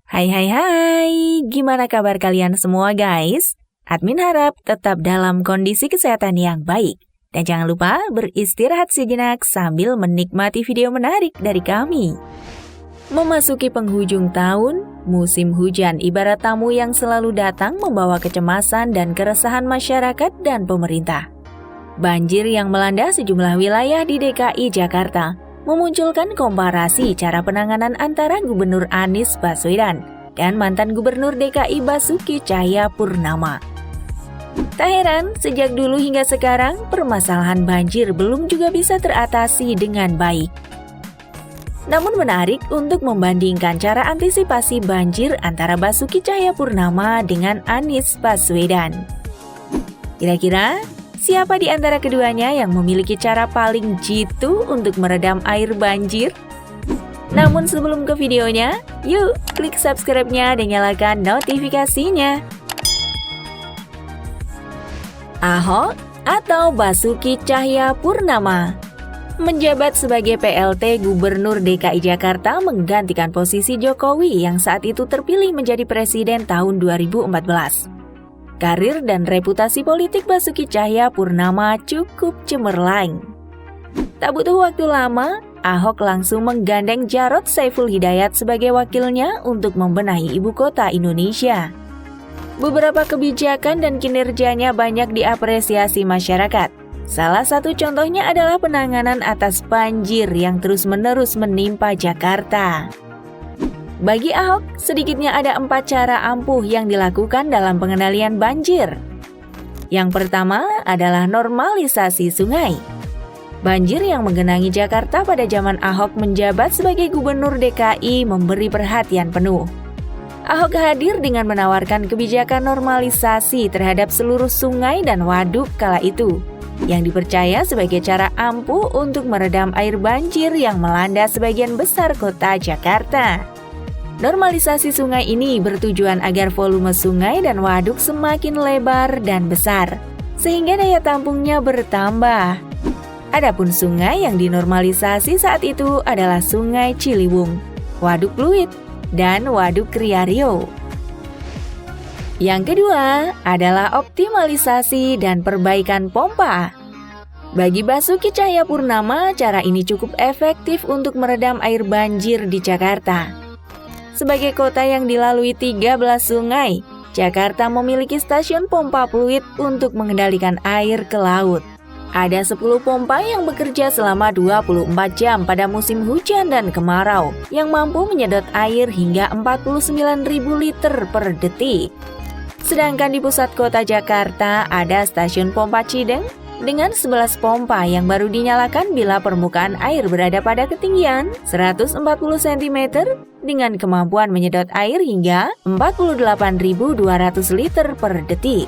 Hai, gimana kabar kalian semua guys? Admin harap tetap dalam kondisi kesehatan yang baik. Dan jangan lupa beristirahat sejenak sambil menikmati video menarik dari kami. Memasuki penghujung tahun, musim hujan ibarat tamu yang selalu datang membawa kecemasan dan keresahan masyarakat dan pemerintah. Banjir yang melanda sejumlah wilayah di DKI Jakarta memunculkan komparasi cara penanganan antara Gubernur Anies Baswedan dan mantan Gubernur DKI Basuki Cahayapurnama. Tak heran, sejak dulu hingga sekarang, permasalahan banjir belum juga bisa teratasi dengan baik. Namun menarik untuk membandingkan cara antisipasi banjir antara Basuki Cahayapurnama dengan Anies Baswedan. Kira-kira, siapa di antara keduanya yang memiliki cara paling jitu untuk meredam air banjir? Namun sebelum ke videonya, yuk klik subscribe-nya dan nyalakan notifikasinya. Ahok atau Basuki Cahayapurnama? Menjabat sebagai PLT Gubernur DKI Jakarta menggantikan posisi Jokowi yang saat itu terpilih menjadi presiden tahun 2014. Karir dan reputasi politik Basuki Cahayapurnama cukup cemerlang. Tak butuh waktu lama, Ahok langsung menggandeng Jarod Saiful Hidayat sebagai wakilnya untuk membenahi ibu kota Indonesia. Beberapa kebijakan dan kinerjanya banyak diapresiasi masyarakat. Salah satu contohnya adalah penanganan atas banjir yang terus-menerus menimpa Jakarta. Bagi Ahok, sedikitnya ada 4 cara ampuh yang dilakukan dalam pengendalian banjir. Yang pertama adalah normalisasi sungai. Banjir yang menggenangi Jakarta pada zaman Ahok menjabat sebagai Gubernur DKI memberi perhatian penuh. Ahok hadir dengan menawarkan kebijakan normalisasi terhadap seluruh sungai dan waduk kala itu, yang dipercaya sebagai cara ampuh untuk meredam air banjir yang melanda sebagian besar kota Jakarta. Normalisasi sungai ini bertujuan agar volume sungai dan waduk semakin lebar dan besar, sehingga daya tampungnya bertambah. Adapun sungai yang dinormalisasi saat itu adalah Sungai Ciliwung, Waduk Pluit, dan Waduk Kriario. Yang kedua adalah optimalisasi dan perbaikan pompa. Bagi Basuki Cahayapurnama, cara ini cukup efektif untuk meredam air banjir di Jakarta. Sebagai kota yang dilalui 13 sungai, Jakarta memiliki stasiun pompa fluid untuk mengendalikan air ke laut. Ada 10 pompa yang bekerja selama 24 jam pada musim hujan dan kemarau, yang mampu menyedot air hingga 49.000 liter per detik. Sedangkan di pusat kota Jakarta ada stasiun pompa Cideng dengan 11 pompa yang baru dinyalakan bila permukaan air berada pada ketinggian 140 cm dengan kemampuan menyedot air hingga 48.200 liter per detik.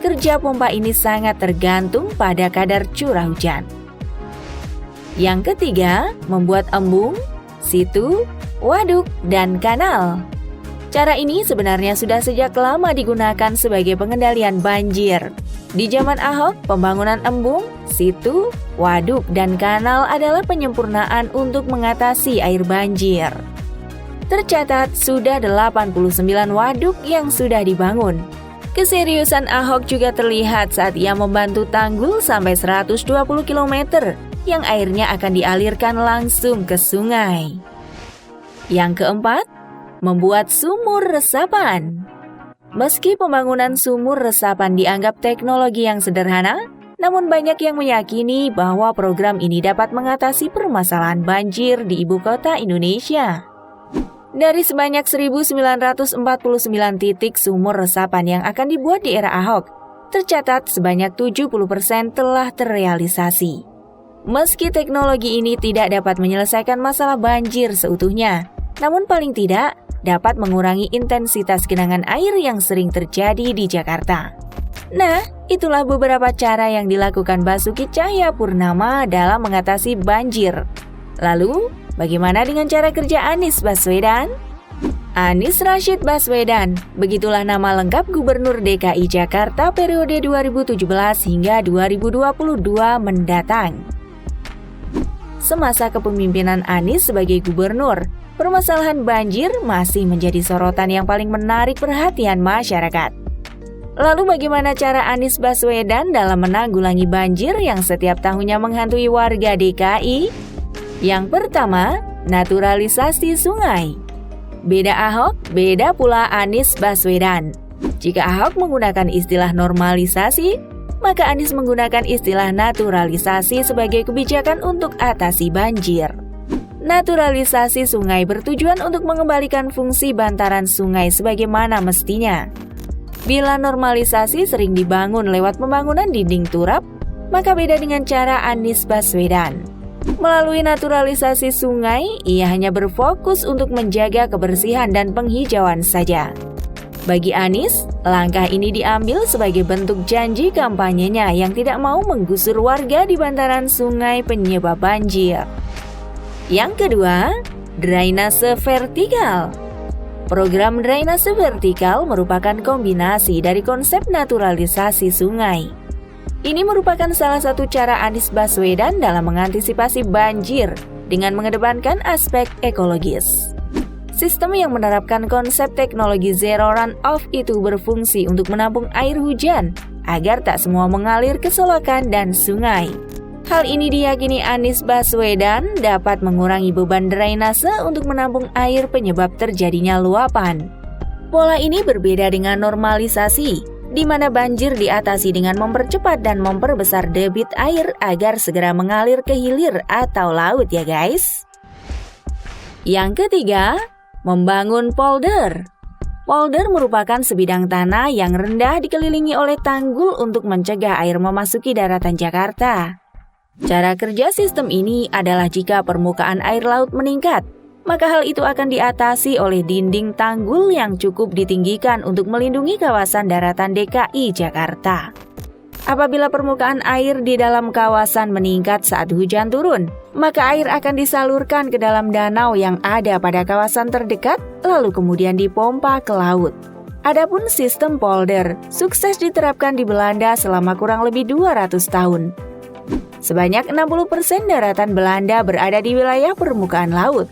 Kerja pompa ini sangat tergantung pada kadar curah hujan. Yang ketiga, membuat embung, situ, waduk, dan kanal. Cara ini sebenarnya sudah sejak lama digunakan sebagai pengendalian banjir. Di zaman Ahok, pembangunan embung, situ, waduk, dan kanal adalah penyempurnaan untuk mengatasi air banjir. Tercatat sudah 89 waduk yang sudah dibangun. Keseriusan Ahok juga terlihat saat ia membantu tanggul sampai 120 km yang airnya akan dialirkan langsung ke sungai. Yang keempat, membuat sumur resapan. Meski pembangunan sumur resapan dianggap teknologi yang sederhana, namun banyak yang meyakini bahwa program ini dapat mengatasi permasalahan banjir di ibu kota Indonesia. Dari sebanyak 1.949 titik sumur resapan yang akan dibuat di era Ahok, tercatat sebanyak 70% telah terrealisasi. Meski teknologi ini tidak dapat menyelesaikan masalah banjir seutuhnya, namun paling tidak dapat mengurangi intensitas genangan air yang sering terjadi di Jakarta. Nah, itulah beberapa cara yang dilakukan Basuki Cahayapurnama dalam mengatasi banjir. Lalu, bagaimana dengan cara kerja Anies Baswedan? Anies Rashid Baswedan, begitulah nama lengkap Gubernur DKI Jakarta periode 2017 hingga 2022 mendatang. Semasa kepemimpinan Anies sebagai gubernur, permasalahan banjir masih menjadi sorotan yang paling menarik perhatian masyarakat. Lalu bagaimana cara Anies Baswedan dalam menanggulangi banjir yang setiap tahunnya menghantui warga DKI? Yang pertama, naturalisasi sungai. Beda Ahok, beda pula Anies Baswedan. Jika Ahok menggunakan istilah normalisasi, maka Anies menggunakan istilah naturalisasi sebagai kebijakan untuk atasi banjir. Naturalisasi sungai bertujuan untuk mengembalikan fungsi bantaran sungai sebagaimana mestinya. Bila normalisasi sering dibangun lewat pembangunan dinding turap, maka beda dengan cara Anies Baswedan. Melalui naturalisasi sungai, ia hanya berfokus untuk menjaga kebersihan dan penghijauan saja. Bagi Anies, langkah ini diambil sebagai bentuk janji kampanyenya yang tidak mau menggusur warga di bantaran sungai penyebab banjir. Yang kedua, drainase vertikal. Program drainase vertikal merupakan kombinasi dari konsep naturalisasi sungai. Ini merupakan salah satu cara Anies Baswedan dalam mengantisipasi banjir dengan mengedepankan aspek ekologis. Sistem yang menerapkan konsep teknologi zero runoff itu berfungsi untuk menampung air hujan agar tak semua mengalir ke selokan dan sungai. Hal ini diyakini Anies Baswedan dapat mengurangi beban drainase untuk menampung air penyebab terjadinya luapan. Pola ini berbeda dengan normalisasi, di mana banjir diatasi dengan mempercepat dan memperbesar debit air agar segera mengalir ke hilir atau laut ya guys. Yang ketiga, membangun polder. Polder merupakan sebidang tanah yang rendah dikelilingi oleh tanggul untuk mencegah air memasuki daratan Jakarta. Cara kerja sistem ini adalah jika permukaan air laut meningkat, maka hal itu akan diatasi oleh dinding tanggul yang cukup ditinggikan untuk melindungi kawasan daratan DKI Jakarta. Apabila permukaan air di dalam kawasan meningkat saat hujan turun, maka air akan disalurkan ke dalam danau yang ada pada kawasan terdekat, lalu kemudian dipompa ke laut. Adapun sistem polder sukses diterapkan di Belanda selama kurang lebih 200 tahun. Sebanyak 60% daratan Belanda berada di wilayah permukaan laut.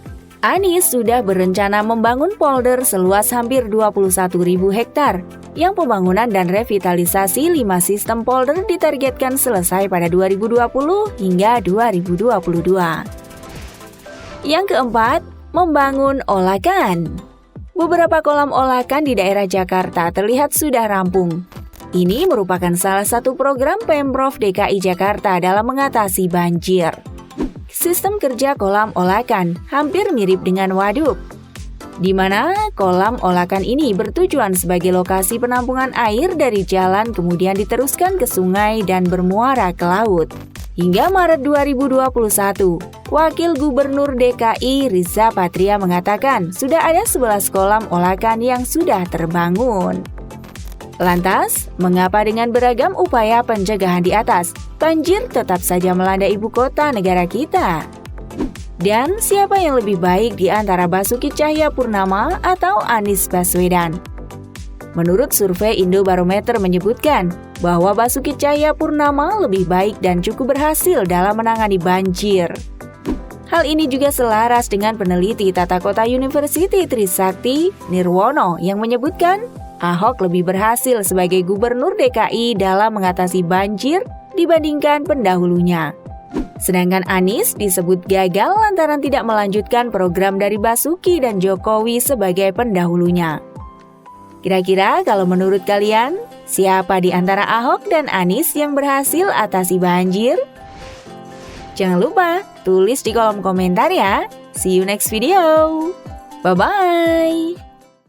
Anies sudah berencana membangun polder seluas hampir 21.000 hektar, yang pembangunan dan revitalisasi 5 sistem polder ditargetkan selesai pada 2020 hingga 2022. Yang keempat, membangun olakan. Beberapa kolam olakan di daerah Jakarta terlihat sudah rampung. Ini merupakan salah satu program Pemprov DKI Jakarta dalam mengatasi banjir. Sistem kerja kolam olakan hampir mirip dengan waduk, di mana kolam olakan ini bertujuan sebagai lokasi penampungan air dari jalan kemudian diteruskan ke sungai dan bermuara ke laut. Hingga Maret 2021, Wakil Gubernur DKI Riza Patria mengatakan sudah ada 11 kolam olakan yang sudah terbangun. Lantas, mengapa dengan beragam upaya pencegahan di atas, banjir tetap saja melanda ibu kota negara kita? Dan siapa yang lebih baik di antara Basuki Cahayapurnama atau Anies Baswedan? Menurut survei Indobarometer menyebutkan bahwa Basuki Cahayapurnama lebih baik dan cukup berhasil dalam menangani banjir. Hal ini juga selaras dengan peneliti Tata Kota University Trisakti Nirwono yang menyebutkan Ahok lebih berhasil sebagai gubernur DKI dalam mengatasi banjir dibandingkan pendahulunya. Sedangkan Anies disebut gagal lantaran tidak melanjutkan program dari Basuki dan Jokowi sebagai pendahulunya. Kira-kira kalau menurut kalian, siapa di antara Ahok dan Anies yang berhasil atasi banjir? Jangan lupa tulis di kolom komentar ya. See you next video. Bye-bye.